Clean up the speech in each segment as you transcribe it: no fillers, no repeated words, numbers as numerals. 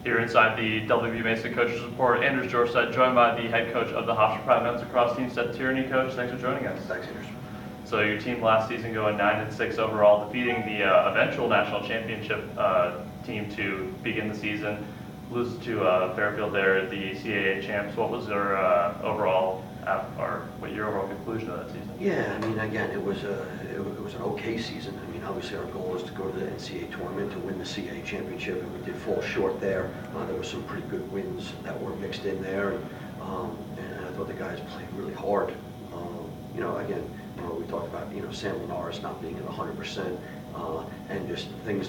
Here inside the WB Mesa Coaches Report, Anders Jorset, joined by the head coach of the Hofstra Pride men's lacrosse team, Seth Tierney. Coach, thanks for joining us. Thanks, Anders. So your team last season going 9-6 overall, defeating the eventual national championship team to begin the season. Loses to Fairfield there, the CAA champs. What was your overall conclusion of that season? Yeah, I mean, again, it was an okay season. I mean, obviously our goal was to go to the NCAA tournament to win the CAA championship, and we did fall short there. There were some pretty good wins that were mixed in there, and I thought the guys played really hard. Again, we talked about Sam Linares not being at 100%, and things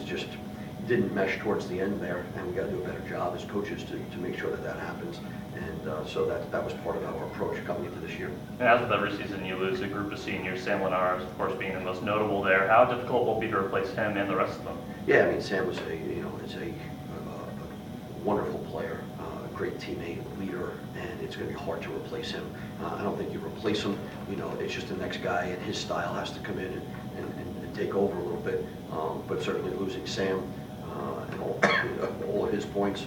didn't mesh towards the end there, and we got to do a better job as coaches to make sure that happens. And so that was part of our approach coming into this year. And as with every season, you lose a group of seniors, Sam Linares, of course, being the most notable there. How difficult will it be to replace him and the rest of them? Yeah, I mean, Sam was a wonderful player, a great teammate, leader, and it's going to be hard to replace him. I don't think you replace him. It's just the next guy, and his style has to come in and take over a little bit. But certainly losing Sam and all of his points,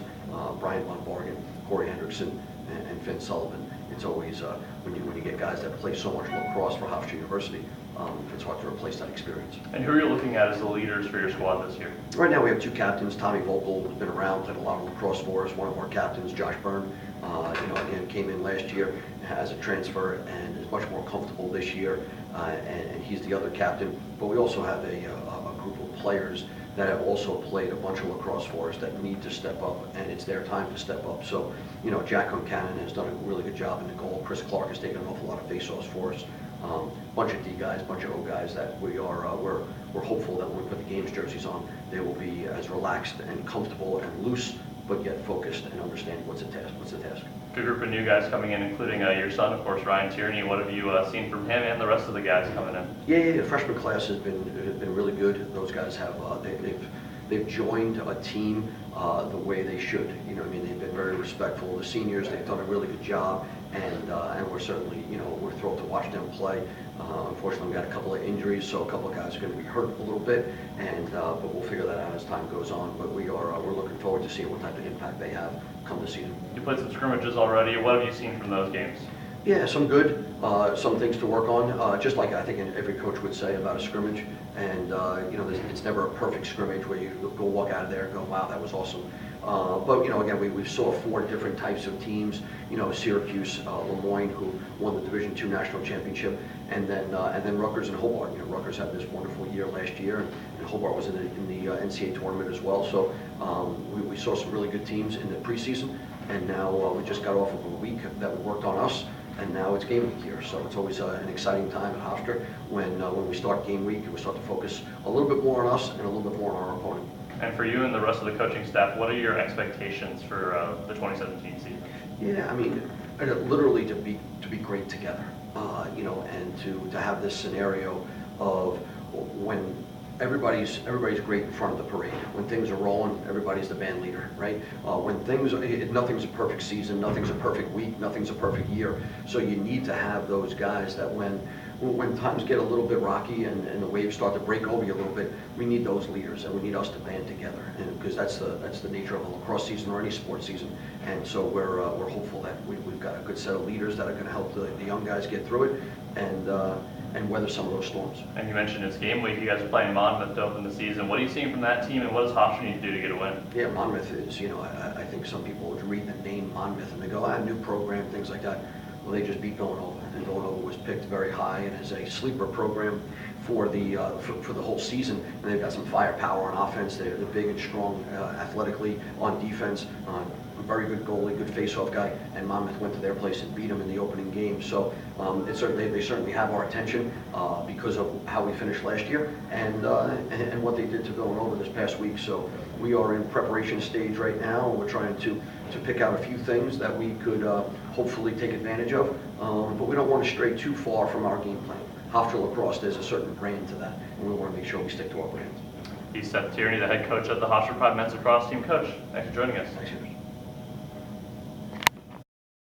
Brian Von Bargen, Corey Hendrickson, and Finn Sullivan. It's always, when you get guys that play so much lacrosse for Hofstra University, it's hard to replace that experience. And who are you looking at as the leaders for your squad this year? Right now we have two captains. Tommy Vogel has been around, played a lot of lacrosse for us. One of our captains, Josh Byrne, again, came in last year as a transfer and is much more comfortable this year, and he's the other captain. But we also have a group of players that have also played a bunch of lacrosse for us that need to step up, and it's their time to step up. So, Jack Concannon has done a really good job in the goal. Chris Clark has taken an awful lot of face-offs for us. Bunch of D guys, bunch of O guys that we're hopeful that when we put the games jerseys on, they will be as relaxed and comfortable and loose, but yet focused and understanding what's the task. Good group of new guys coming in, including your son, of course, Ryan Tierney. What have you seen from him and the rest of the guys coming in? Yeah, the freshman class has been really good. Those guys have they've joined a team the way they should. They've been very respectful. The seniors, they've done a really good job, and we're certainly we're thrilled to watch them play. Unfortunately, we got a couple of injuries, so a couple of guys are going to be hurt a little bit, but we'll figure that out as time goes on. But we're looking forward to seeing what type of impact they have come this season. You played some scrimmages already. What have you seen from those games? Yeah, some good, some things to work on, just like I think every coach would say about a scrimmage. And it's never a perfect scrimmage where you go walk out of there and go, wow, that was awesome. But again, we saw 4 different types of teams. Syracuse, Lemoyne, who won the Division II national championship, and then Rutgers and Hobart. Rutgers had this wonderful year last year, and Hobart was in the NCAA tournament as well. So we saw some really good teams in the preseason, and now we just got off of a week that we worked on us. And now it's game week here, so it's always an exciting time at Hofstra when we start game week and we start to focus a little bit more on us and a little bit more on our opponent. And for you and the rest of the coaching staff, what are your expectations for the 2017 season? Yeah, I mean, literally to be great together, and to have this scenario of when everybody's great in front of the parade. When things are rolling, everybody's the band leader, right? Nothing's a perfect season, nothing's a perfect week, nothing's a perfect year. So you need to have those guys that when times get a little bit rocky and the waves start to break over you a little bit, we need those leaders, and we need us to band together, and because that's the nature of a lacrosse season or any sports season. And so we're hopeful that we've got a good set of leaders that are going to help the young guys get through it and weather some of those storms. And you mentioned it's game week. You guys are playing Monmouth to open the season. What are you seeing from that team, and what does Hofstra need to do to get a win? Yeah, Monmouth is, I think some people would read the name Monmouth and they go, new program, things like that. Well, they just beat Villanova, and Villanova was picked very high and is a sleeper program for the whole season. And they've got some firepower on offense. They're big and strong athletically on defense. A very good goalie, good face-off guy, and Monmouth went to their place and beat them in the opening game. So they certainly have our attention because of how we finished last year and what they did to Villanova this past week. So we are in preparation stage right now, and we're trying to pick out a few things that we could hopefully take advantage of, but we don't want to stray too far from our game plan. Hofstra Lacrosse, there's a certain brand to that, and we want to make sure we stick to our brand. He's Seth Tierney, the head coach of the Hofstra Pride men's lacrosse team. Coach, thanks for joining us. Thanks.